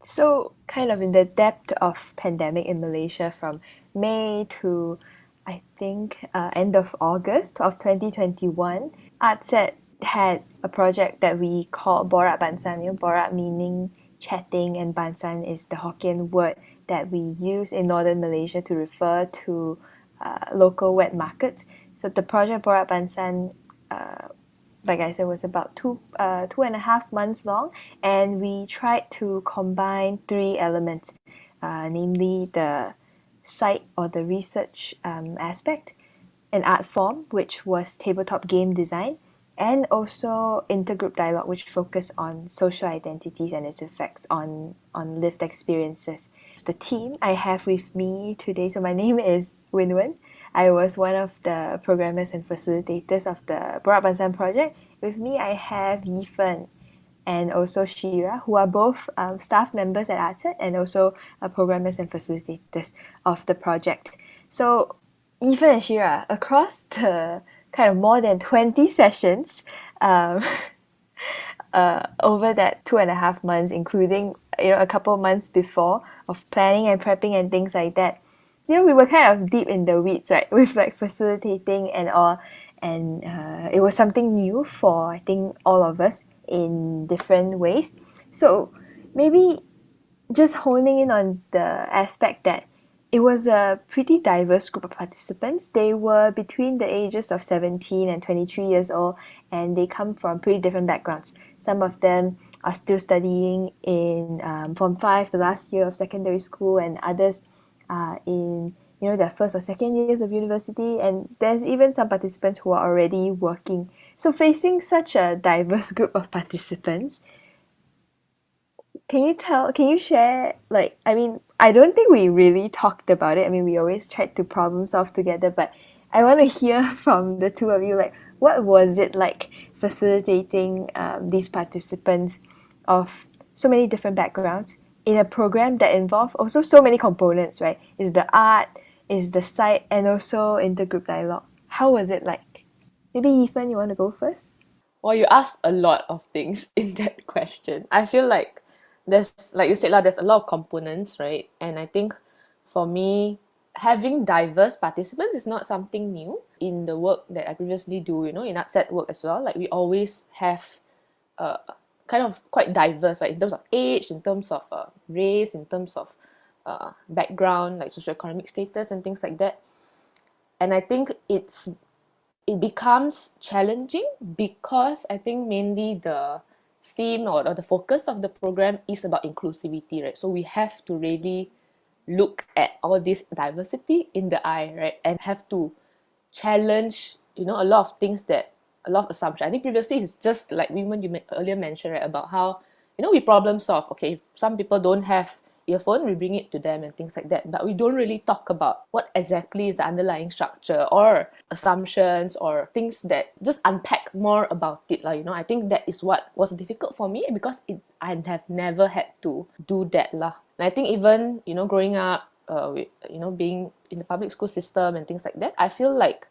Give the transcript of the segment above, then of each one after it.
So, kind of in the depth of pandemic in Malaysia from May to I think end of August of 2021, ArtSet had a project that we called Borak Bansan. Borak meaning chatting, and Bansan is the Hokkien word that we use in northern Malaysia to refer to local wet markets. So the project Borak Bansan, like I said, was about 2.5 months long, and we tried to combine three elements, namely the site or the research aspect, an art form, which was tabletop game design, and also intergroup dialogue, which focused on social identities and its effects on lived experiences. The team I have with me today, so my name is Winwen. I was one of the programmers and facilitators of the Borak Bansan project. With me, I have Yifen and also Shira, who are both staff members at ArtSet and also programmers and facilitators of the project. So, Yifen and Shira, across the kind of more than 20 sessions um, over that 2.5 months, including a couple of months before of planning and prepping and things like that, we were kind of deep in the weeds, right, with like facilitating and all, and it was something new for I think all of us in different ways. So maybe just honing in on the aspect that it was a pretty diverse group of participants. They were between the ages of 17 and 23 years old, and they come from pretty different backgrounds. Some of them are still studying in Form 5, the last year of secondary school, and others are in their first or second years of university, and there's even some participants who are already working. So facing such a diverse group of participants, can you share, like, I mean, I don't think we really talked about it. I mean, we always tried to problem solve together, but I want to hear from the two of you, like, what was it like facilitating these participants of so many different backgrounds in a program that involved also so many components, right? Is the art, is the site, and also intergroup dialogue. How was it like? Maybe Ethan, you want to go first? Well, you asked a lot of things in that question. I feel like there's, like you said, there's a lot of components, right? And I think for me, having diverse participants is not something new in the work that I previously do, in art set work as well. Like we always have uh, kind of quite diverse, right? In terms of age, in terms of race, in terms of background, like socioeconomic status and things like that. And I think it becomes challenging because I think mainly the theme or the focus of the program is about inclusivity, right? So we have to really look at all this diversity in the eye, right? And have to challenge, a lot of things that a lot of assumptions. I think previously it's just like women you earlier mentioned, right, about how we problem solve. Okay, if some people don't have earphone, we bring it to them and things like that. But we don't really talk about what exactly is the underlying structure or assumptions or things that just unpack more about it. I think that is what was difficult for me because I have never had to do that. And I think even, growing up, being in the public school system and things like that, I feel like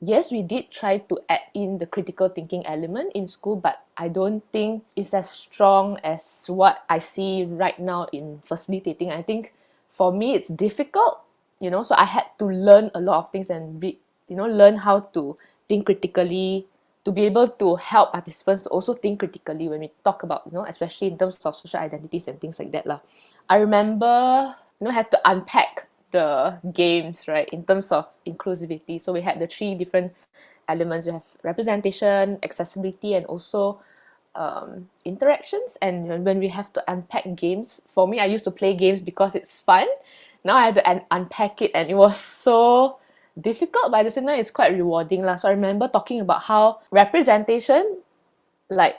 yes, we did try to add in the critical thinking element in school, but I don't think it's as strong as what I see right now in facilitating. I think for me it's difficult, so I had to learn a lot of things and learn how to think critically to be able to help participants to also think critically when we talk about, especially in terms of social identities and things like that lah. I remember, had to unpack the games, right, in terms of inclusivity. So we had the three different elements. We have representation, accessibility, and also interactions. And when we have to unpack games, for me, I used to play games because it's fun. Now I had to unpack it, and it was so difficult, but at the same time, it's quite rewarding lah. So I remember talking about how representation, like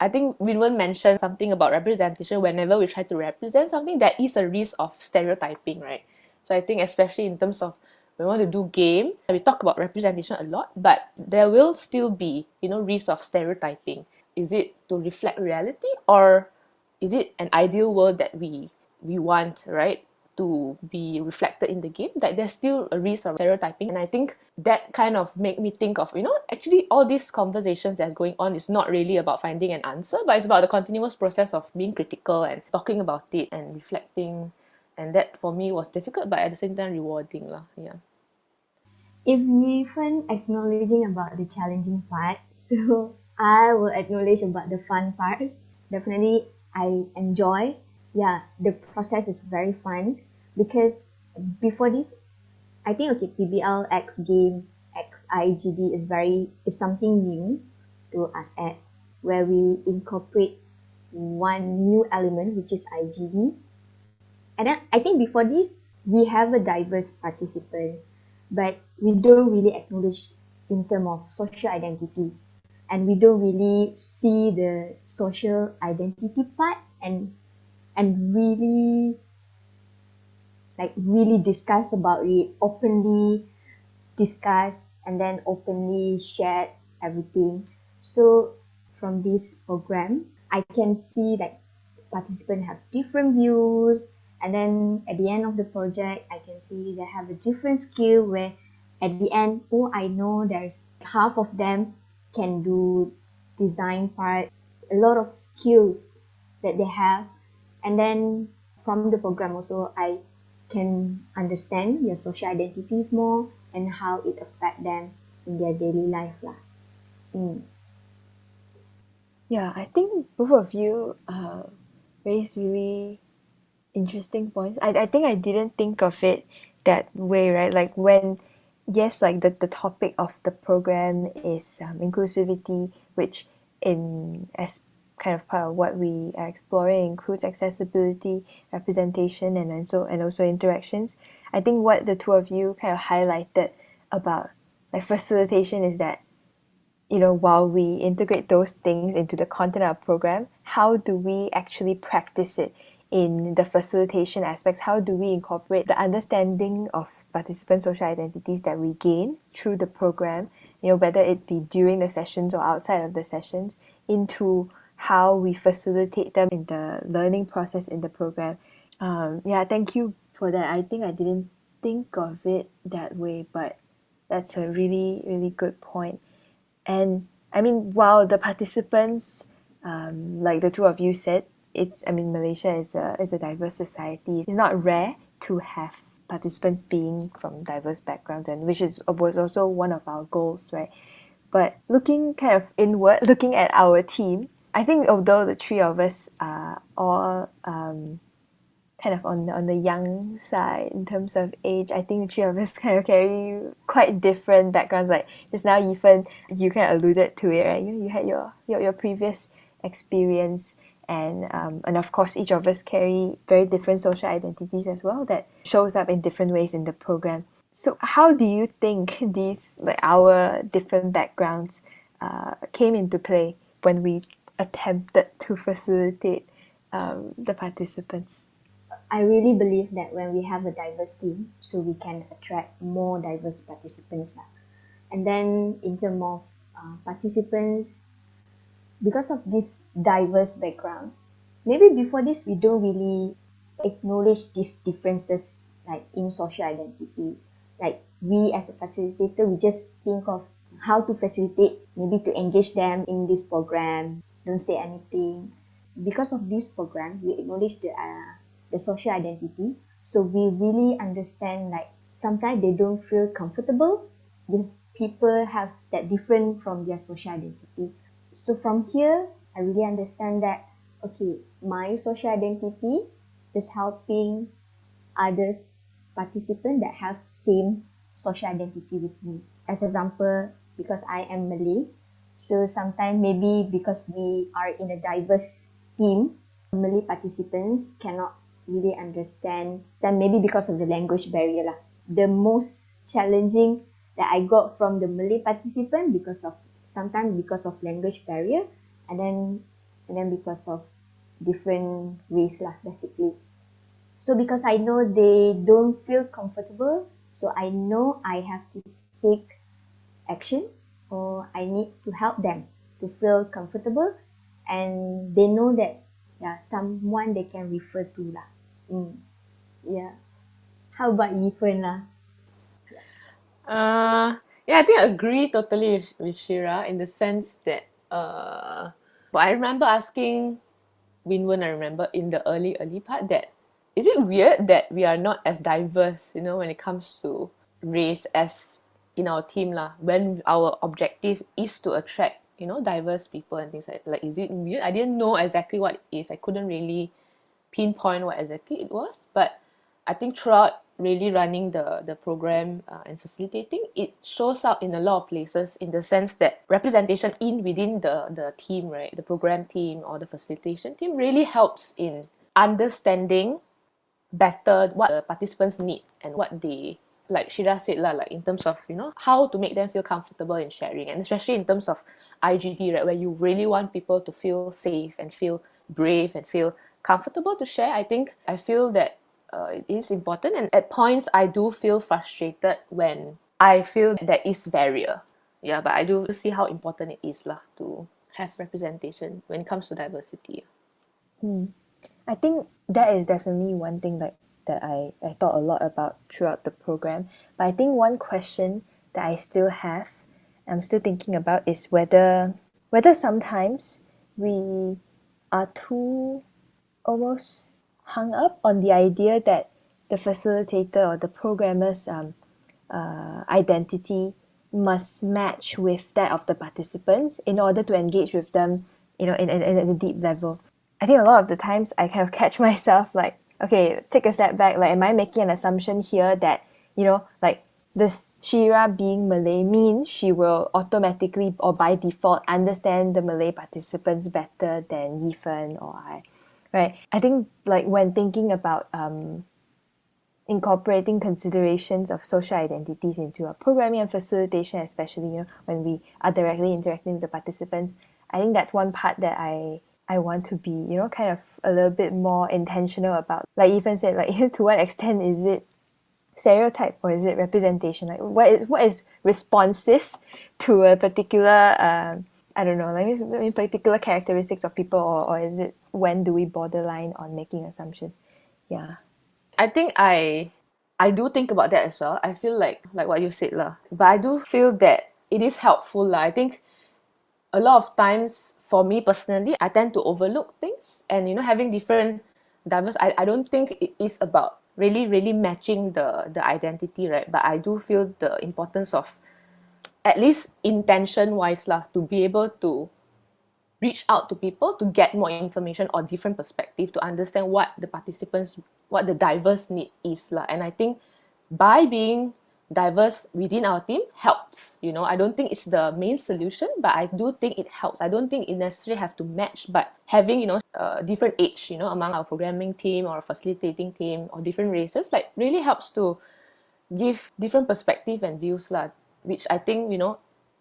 I think Winwon mentioned something about representation. Whenever we try to represent something, there is a risk of stereotyping, right? So I think especially in terms of when we want to do game, we talk about representation a lot, but there will still be, risk of stereotyping. Is it to reflect reality, or is it an ideal world that we want, right? to be reflected in the game, that there's still a risk of stereotyping. And I think that kind of made me think of, actually all these conversations that's going on is not really about finding an answer, but it's about the continuous process of being critical and talking about it and reflecting. And that for me was difficult, but at the same time rewarding lah. Yeah. If you even acknowledging about the challenging part, so I will acknowledge about the fun part. Definitely, I enjoy. Yeah, the process is very fun because before this, I think okay, PBL X game X IGD is something new to us at where we incorporate one new element which is IGD. And then I think before this we have a diverse participant, but we don't really acknowledge in terms of social identity, and we don't really see the social identity part and really discuss about it openly, discuss and then openly share everything. So from this program I can see that participants have different views, and then at the end of the project I can see they have a different skill where at the end, oh, I know there's half of them can do design part, a lot of skills that they have. And then from the program also I can understand their social identities more and how it affect them in their daily life lah. Yeah, I think both of you raised really interesting points. I think I didn't think of it that way, right? Like when, yes, like the topic of the program is inclusivity, which in as kind of part of what we are exploring includes accessibility, representation, and also interactions. I think what the two of you kind of highlighted about like facilitation is that, while we integrate those things into the content of our program, how do we actually practice it in the facilitation aspects? How do we incorporate the understanding of participant social identities that we gain through the program, whether it be during the sessions or outside of the sessions, into how we facilitate them in the learning process in the program? Yeah, thank you for that. I think I didn't think of it that way, but that's a really, really good point. And I mean, while the participants, like the two of you said, Malaysia is a diverse society. It's not rare to have participants being from diverse backgrounds, and which was also one of our goals, right? But looking kind of inward, looking at our team, I think although the three of us are all kind of on the young side in terms of age, I think the three of us kind of carry quite different backgrounds. Like just now, Yifan, you kind of alluded to it, right? You had your previous experience, and of course, each of us carry very different social identities as well that shows up in different ways in the program. So, how do you think these like our different backgrounds came into play when we attempted to facilitate the participants? I really believe that when we have a diverse team, so we can attract more diverse participants lah. And then in terms of participants, because of this diverse background, maybe before this we don't really acknowledge these differences like in social identity. Like we as a facilitator, we just think of how to facilitate, maybe to engage them in this program, don't say anything. Because of this program, we acknowledge the social identity. So we really understand like sometimes they don't feel comfortable with people have that different from their social identity. So from here, I really understand that, okay, my social identity is helping others participants that have same social identity with me. As example, because I am Malay, so sometimes maybe because we are in a diverse team, Malay participants cannot really understand, and maybe because of the language barrier lah. The most challenging that I got from the Malay participant sometimes because of language barrier, and then because of different race lah basically. So because I know they don't feel comfortable, so I know I have to take action, or I need to help them to feel comfortable, and they know that someone they can refer to lah. Yeah. How about Yifan lah? Yeah, I think I agree totally with Shira in the sense that but I remember asking Winwon, I remember in the early part that is it weird that we are not as diverse, when it comes to race as in our team lah, when our objective is to attract, diverse people and things like is it weird? I didn't know exactly what it is. I couldn't really pinpoint what exactly it was, but I think throughout really running the program and facilitating, it shows up in a lot of places in the sense that representation within the team, right, the program team or the facilitation team really helps in understanding better what the participants need and what they, like Shira said lah, like in terms of how to make them feel comfortable in sharing, and especially in terms of IGD, right, where you really want people to feel safe and feel brave and feel comfortable to share. I feel that it is important, and at points I do feel frustrated when I feel there is barrier. Yeah, but I do see how important it is lah to have representation when it comes to diversity. I think that is definitely one thing that I thought a lot about throughout the program. But I think one question that I'm still thinking about is whether sometimes we are too almost hung up on the idea that the facilitator or the programmer's identity must match with that of the participants in order to engage with them, in a deep level. I think a lot of the times I kind of catch myself like, okay, take a step back. Like, am I making an assumption here that, like this Shira being Malay means she will automatically or by default understand the Malay participants better than Yifan or I, right? I think like when thinking about incorporating considerations of social identities into our programming and facilitation, especially when we are directly interacting with the participants, I think that's one part that I want to be kind of a little bit more intentional about. Like Ethan said, like to what extent is it stereotype or is it representation? Like what is responsive to a particular I don't know, like particular characteristics of people, or is it when do we borderline on making assumptions? Yeah. I think I do think about that as well. I feel like what you said lah, but I do feel that it is helpful lah. I think a lot of times for me personally, I tend to overlook things, and having different diverse. I don't think it is about really matching the identity, right? But I do feel the importance of at least intention wise lah to be able to reach out to people to get more information or different perspective to understand what the participants, what the diverse need is lah. And I think by being diverse within our team helps. I don't think it's the main solution, but I do think it helps. I don't think it necessarily have to match, but having different age, among our programming team or facilitating team or different races, like really helps to give different perspective and views lah, which I think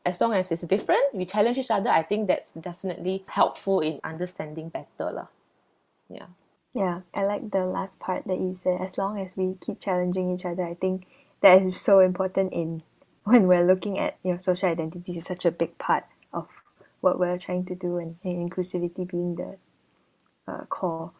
as long as it's different, we challenge each other. I think that's definitely helpful in understanding better lah. Yeah. Yeah, I like the last part that you said. As long as we keep challenging each other, I think that is so important in when we're looking at social identities is such a big part of what we're trying to do, and inclusivity being the core.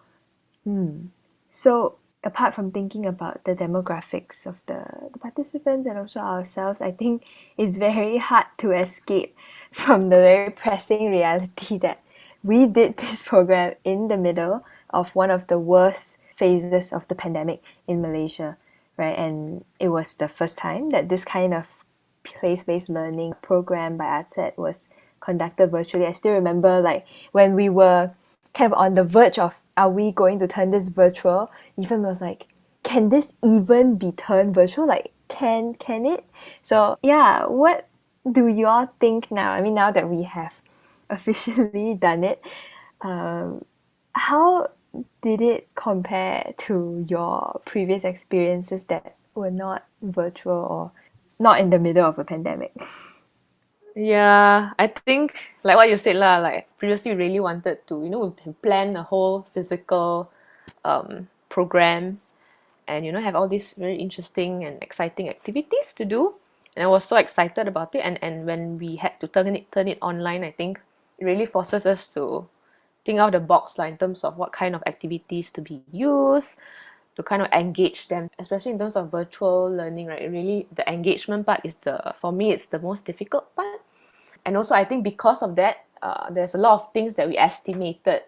So apart from thinking about the demographics of the participants and also ourselves, I think it's very hard to escape from the very pressing reality that we did this program in the middle of one of the worst phases of the pandemic in Malaysia, right? And it was the first time that this kind of place-based learning program by ArtSet was conducted virtually. I still remember like when we were kind of on the verge of, are we going to turn this virtual? Even was like, can this even be turned virtual? Like, can it? So yeah, what do you all think now? I mean, now that we have officially done it, how did it compare to your previous experiences that were not virtual or not in the middle of a pandemic? Yeah, I think like what you said lah, like previously we really wanted to, plan a whole physical program and have all these very interesting and exciting activities to do. And I was so excited about it, and when we had to turn it online, I think it really forces us to think out of the box like in terms of what kind of activities to be used, to kind of engage them, especially in terms of virtual learning, right? Really, the engagement part is for me, it's the most difficult part. And also, I think because of that, there's a lot of things that we estimated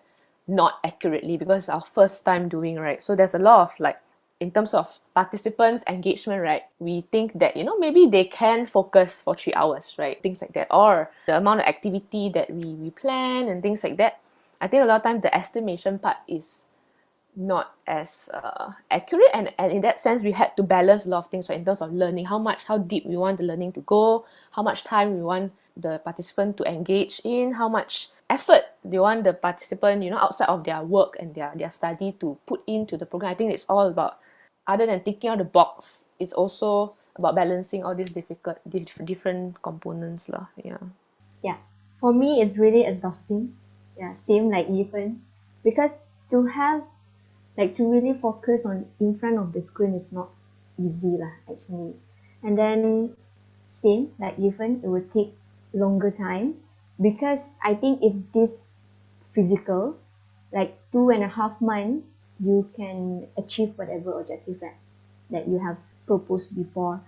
not accurately because it's our first time doing, right? So there's a lot of like, in terms of participants engagement, right, we think that, maybe they can focus for 3 hours, right, things like that, or the amount of activity that we plan and things like that. I think a lot of times the estimation part is not as accurate, and in that sense we had to balance a lot of things, right, in terms of learning, how deep we want the learning to go, how much time we want the participant to engage in, how much effort they want the participant, outside of their work and their study, to put into the program. I think it's all about, other than thinking out of the box, it's also about balancing all these different components lah. Yeah. Yeah, for me it's really exhausting. Yeah, same like Ethan, because to have like to really focus on in front of the screen is not easy lah actually. And then same like Ethan, it would take longer time, because I think if this physical, like 2.5 months, you can achieve whatever objective that you have proposed before.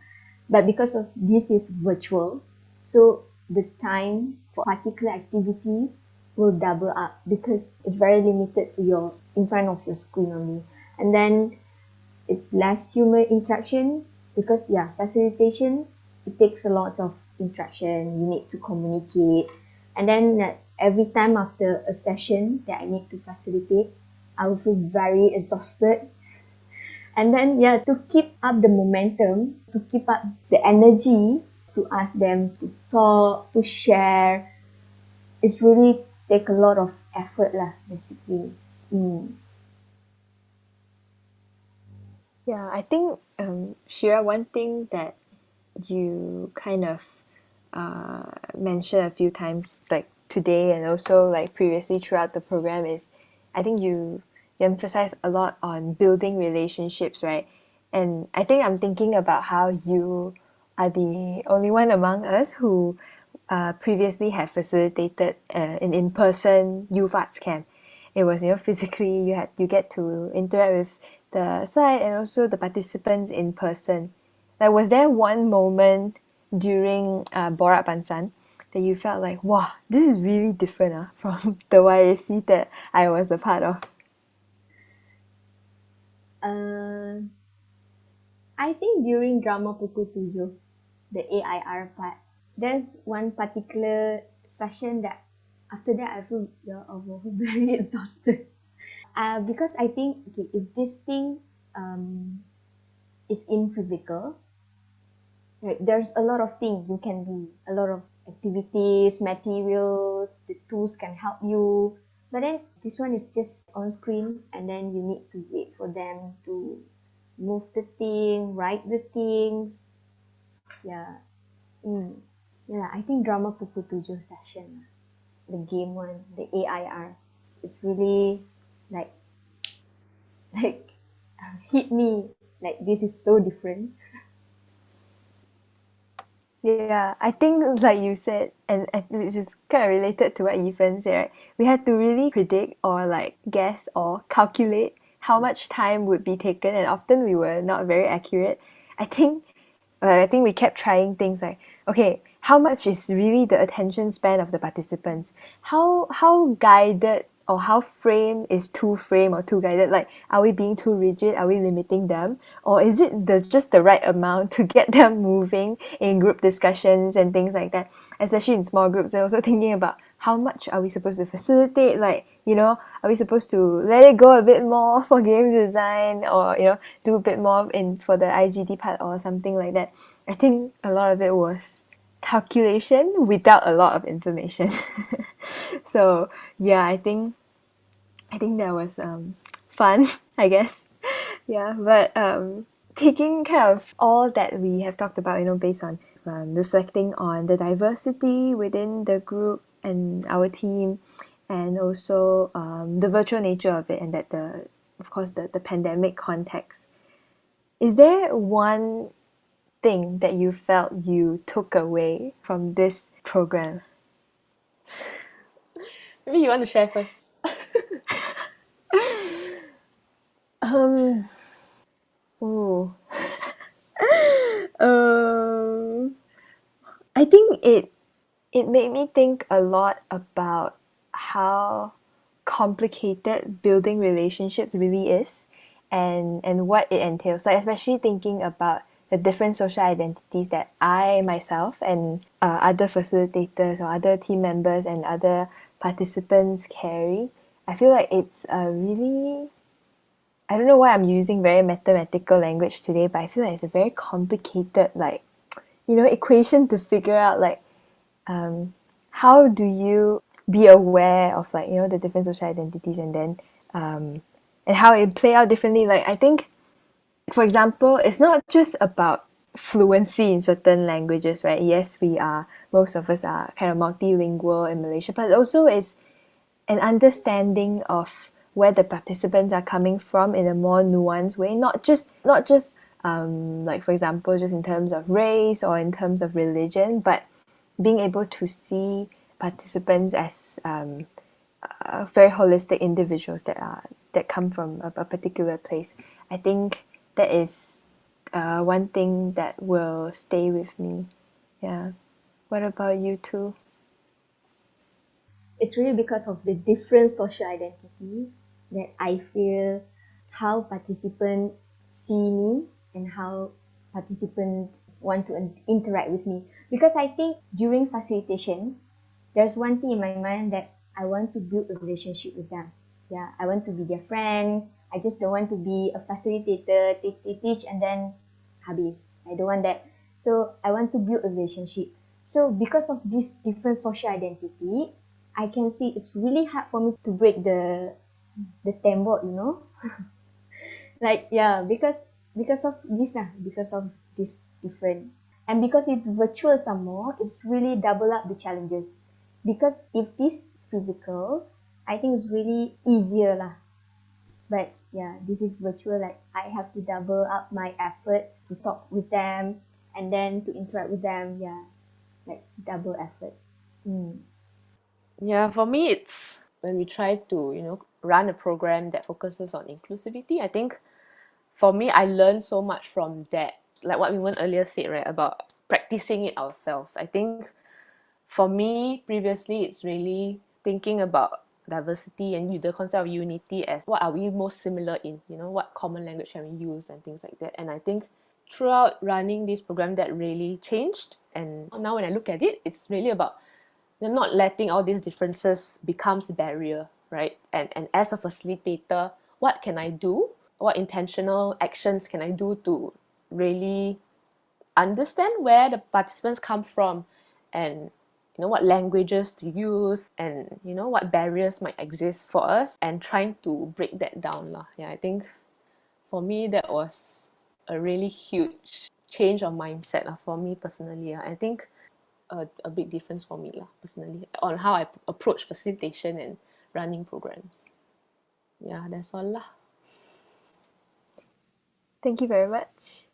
But because of this is virtual, so the time for particular activities will double up, because it's very limited to your in front of your screen only. And then it's less human interaction, because yeah, facilitation, it takes a lot of interaction. You need to communicate, and then every time after a session that I need to facilitate, I will feel very exhausted. And then yeah, to keep up the momentum, to keep up the energy, to ask them to talk, to share, it's really take a lot of effort lah basically. Yeah, I think, Shira, one thing that you kind of mentioned a few times, like today and also like previously throughout the program, is I think you emphasize a lot on building relationships, right? And I think I'm thinking about how you are the only one among us who previously had facilitated an in-person youth arts camp. It was, physically you get to interact with the site and also the participants in person. Like, was there one moment during Borak Bansan that you felt like, wow, this is really different from the YAC that I was a part of? uh, I think during drama pukul 7, the AIR part, there's one particular session that after that I feel very exhausted. Because I think, okay, if this thing is in physical, like there's a lot of things you can do, a lot of activities, materials, the tools can help you. But then this one is just on screen, and then you need to wait for them to move the thing, write the things. Yeah. Yeah, I think drama pukul 7 session, the game one, the AIR, is really like like hit me, like this is so different. Yeah, I think like you said, and which is kind of related to what Ethan said, right? We had to really predict or like guess or calculate how much time would be taken, and often we were not very accurate. I think we kept trying things like, okay, how much is really the attention span of the participants? How guided or how frame is too frame or too guided? Like, are we being too rigid? Are we limiting them? Or is it just the right amount to get them moving in group discussions and things like that? Especially in small groups, and also thinking about how much are we supposed to facilitate? Like, are we supposed to let it go a bit more for game design, or do a bit more in for the IGD part or something like that? I think a lot of it was calculation without a lot of information. So yeah, I think that was fun, I guess. Yeah, but taking care of all that we have talked about, based on reflecting on the diversity within the group and our team, and also the virtual nature of it, and that of course, the pandemic context. Is there one thing that you felt you took away from this program? Maybe you want to share first. Um, Ooh. um, I think it made me think a lot about how complicated building relationships really is, and what it entails. Like especially thinking about the different social identities that I myself and other facilitators or other team members and other participants carry. I feel like it's a really, I don't know why I'm using very mathematical language today, but I feel like it's a very complicated, like, equation to figure out, like, um, how do you be aware of, like, the different social identities, and then and how it play out differently. Like, I think, for example, it's not just about fluency in certain languages, right? Yes, most of us are kind of multilingual in Malaysia, but also it's an understanding of where the participants are coming from in a more nuanced way, not just like, for example, just in terms of race or in terms of religion, but being able to see participants as very holistic individuals that come from a particular place. I think that is one thing that will stay with me. Yeah. What about you too? It's really because of the different social identity that I feel how participants see me and how participants want to interact with me. Because I think during facilitation, there's one thing in my mind that I want to build a relationship with them. Yeah, I want to be their friend. I just don't want to be a facilitator, teach, and then habis. I don't want that. So I want to build a relationship. So because of this different social identity, I can see it's really hard for me to break the tembok, like yeah, because of this because of this different, and because it's virtual some more, it's really double up the challenges. Because if this physical, I think it's really easier lah. But yeah, this is virtual, like I have to double up my effort to talk with them and then to interact with them. Yeah, like double effort. Mm. Yeah, for me, it's when we try to, run a program that focuses on inclusivity. I think for me, I learned so much from that. Like what we went earlier said, right, about practicing it ourselves. I think for me, previously, it's really thinking about diversity and the concept of unity as what are we most similar in, what common language can we use and things like that. And I think throughout running this program, that really changed. And now when I look at it, it's really about not letting all these differences becomes a barrier, right? And as a facilitator, what can I do? What intentional actions can I do to really understand where the participants come from, and what languages to use, and what barriers might exist for us, and trying to break that down lah. Yeah, I think for me that was a really huge change of mindset lah, for me personally. I think a big difference for me lah, personally, on how I approach facilitation and running programs. Yeah, that's all lah. Thank you very much.